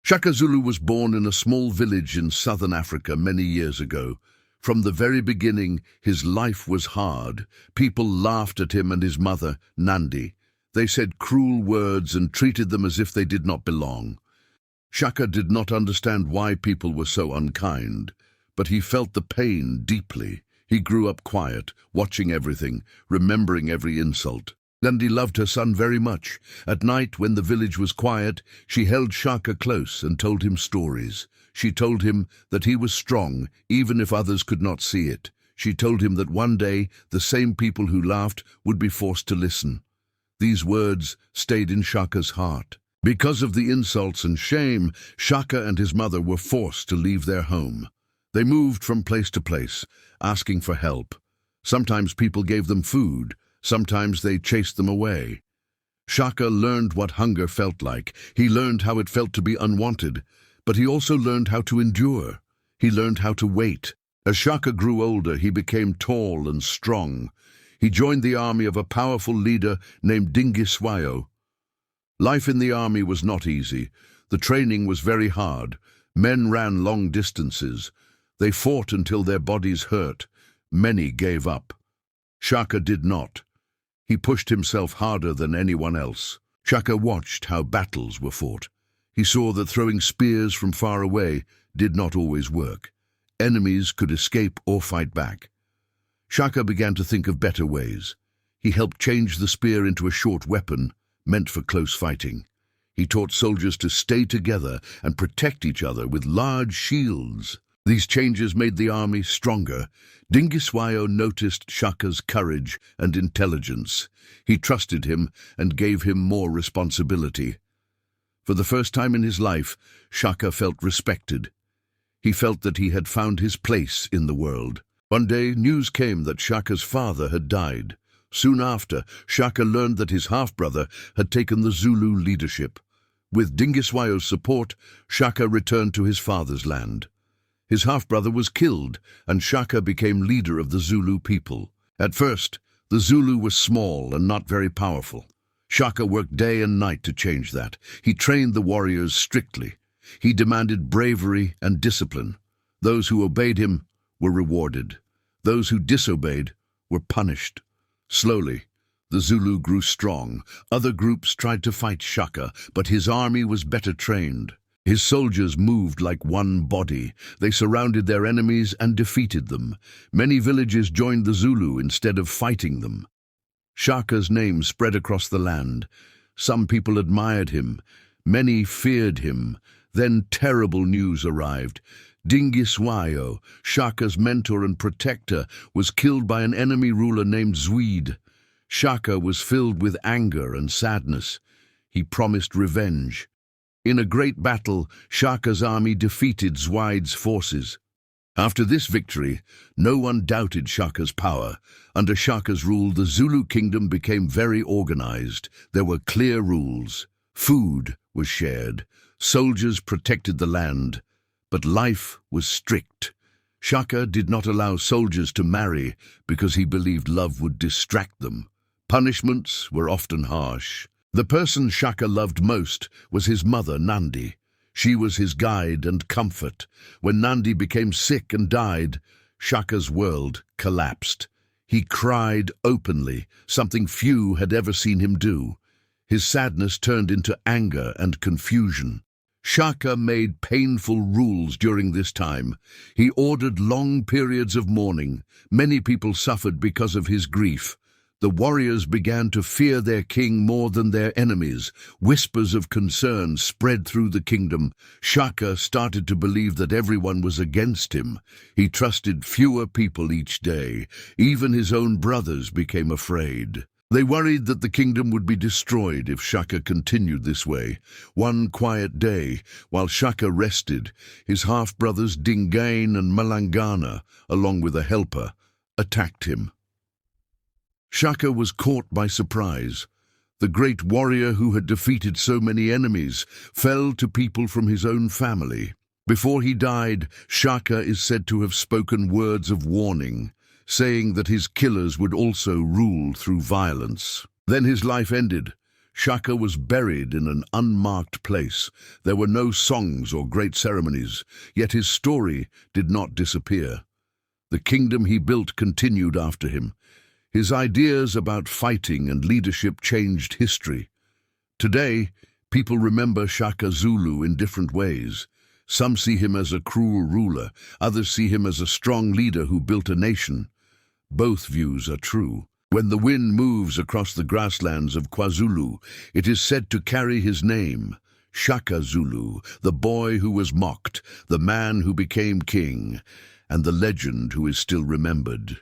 Shaka Zulu was born in a small village in southern Africa many years ago. From the very beginning, his life was hard. People laughed at him and his mother, Nandi. They said cruel words and treated them as if they did not belong. Shaka did not understand why people were so unkind, but he felt the pain deeply. He grew up quiet, watching everything, remembering every insult. Nandi loved her son very much. At night, when the village was quiet, she held Shaka close and told him stories. She told him that he was strong, even if others could not see it. She told him that one day, the same people who laughed would be forced to listen. These words stayed in Shaka's heart. Because of the insults and shame, Shaka and his mother were forced to leave their home. They moved from place to place, asking for help. Sometimes people gave them food. Sometimes they chased them away. Shaka learned what hunger felt like. He learned how it felt to be unwanted, but he also learned how to endure. He learned how to wait. As Shaka grew older, he became tall and strong. He joined the army of a powerful leader named Dingiswayo. Life in the army was not easy. The training was very hard. Men ran long distances. They fought until their bodies hurt. Many gave up. Shaka did not. He pushed himself harder than anyone else. Shaka watched how battles were fought. He saw that throwing spears from far away did not always work. Enemies could escape or fight back. Shaka began to think of better ways. He helped change the spear into a short weapon meant for close fighting. He taught soldiers to stay together and protect each other with large shields. These changes made the army stronger. Dingiswayo noticed Shaka's courage and intelligence. He trusted him and gave him more responsibility. For the first time in his life, Shaka felt respected. He felt that he had found his place in the world. One day, news came that Shaka's father had died. Soon after, Shaka learned that his half-brother had taken the Zulu leadership. With Dingiswayo's support, Shaka returned to his father's land. His half-brother was killed, and Shaka became leader of the Zulu people. At first, the Zulu was small and not very powerful. Shaka worked day and night to change that. He trained the warriors strictly. He demanded bravery and discipline. Those who obeyed him were rewarded. Those who disobeyed were punished. Slowly, the Zulu grew strong. Other groups tried to fight Shaka, but his army was better trained. His soldiers moved like one body. They surrounded their enemies and defeated them. Many villages joined the Zulu instead of fighting them. Shaka's name spread across the land. Some people admired him. Many feared him. Then terrible news arrived. Dingiswayo, Shaka's mentor and protector, was killed by an enemy ruler named Zwide. Shaka was filled with anger and sadness. He promised revenge. In a great battle, Shaka's army defeated Zwide's forces. After this victory, no one doubted Shaka's power. Under Shaka's rule, the Zulu kingdom became very organized. There were clear rules. Food was shared. Soldiers protected the land. But life was strict. Shaka did not allow soldiers to marry because he believed love would distract them. Punishments were often harsh. The person Shaka loved most was his mother, Nandi. She was his guide and comfort. When Nandi became sick and died, Shaka's world collapsed. He cried openly, something few had ever seen him do. His sadness turned into anger and confusion. Shaka made painful rules during this time. He ordered long periods of mourning. Many people suffered because of his grief. The warriors began to fear their king more than their enemies. Whispers of concern spread through the kingdom. Shaka started to believe that everyone was against him. He trusted fewer people each day. Even his own brothers became afraid. They worried that the kingdom would be destroyed if Shaka continued this way. One quiet day, while Shaka rested, his half-brothers Dingain and Malangana, along with a helper, attacked him. Shaka was caught by surprise. The great warrior who had defeated so many enemies fell to people from his own family. Before he died, Shaka is said to have spoken words of warning, saying that his killers would also rule through violence. Then his life ended. Shaka was buried in an unmarked place. There were no songs or great ceremonies, yet his story did not disappear. The kingdom he built continued after him. His ideas about fighting and leadership changed history. Today, people remember Shaka Zulu in different ways. Some see him as a cruel ruler, others see him as a strong leader who built a nation. Both views are true. When the wind moves across the grasslands of KwaZulu, it is said to carry his name, Shaka Zulu, the boy who was mocked, the man who became king, and the legend who is still remembered.